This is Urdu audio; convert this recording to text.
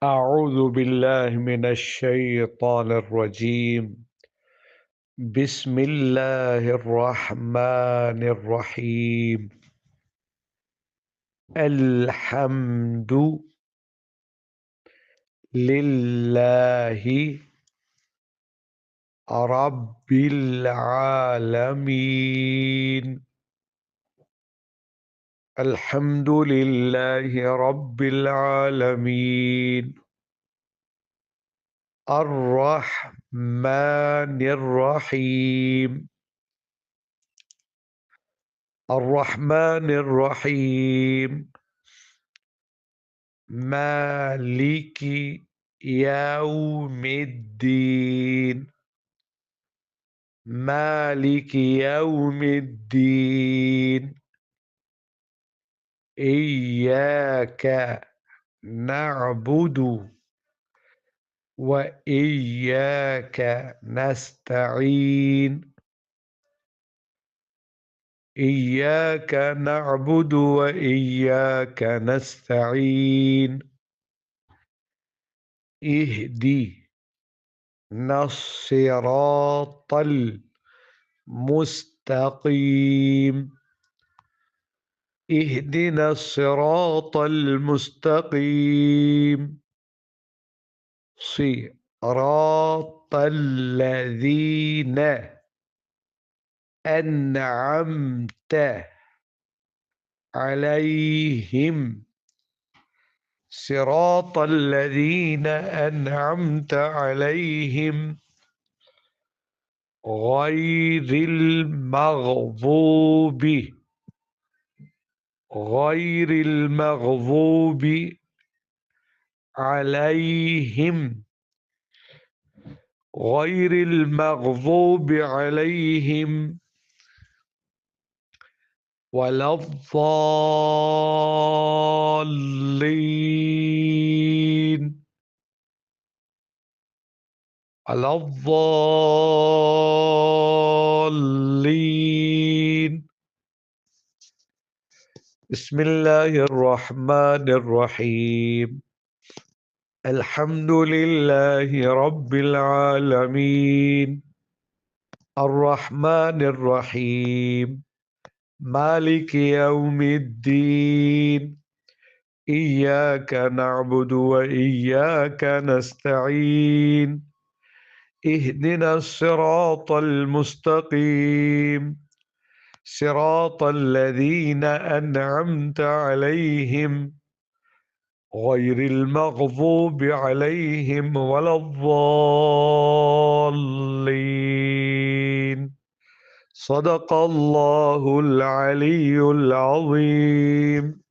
أعوذ بالله من الشيطان الرجيم. بسم الله الرحمن الرحيم. الحمد لله رب العالمين. الحمد لله رب العالمين. الرحمن الرحيم. الرحمن الرحيم. مالك يوم الدين. مالك يوم الدين. إياك نعبد وإياك نستعين. إياك نعبد وإياك نستعين. اهدنا الصراط المستقيم. اهدنا الصراط المستقيم. صراط الذين أنعمت عليهم. صراط الذين أنعمت عليهم غير المغضوب عليهم غير المغضوب عليهم ولا الضالين. ولا الضالين. بسم الله الرحمن الرحيم. الحمد لله رب العالمين. الرحمن الرحيم. مالك يوم الدين. إياك نعبد وإياك نستعين. اهدنا الصراط المستقيم. صراط الذين أنعمت عليهم غير المغضوب عليهم ولا الضالين. صدق الله العلي العظيم.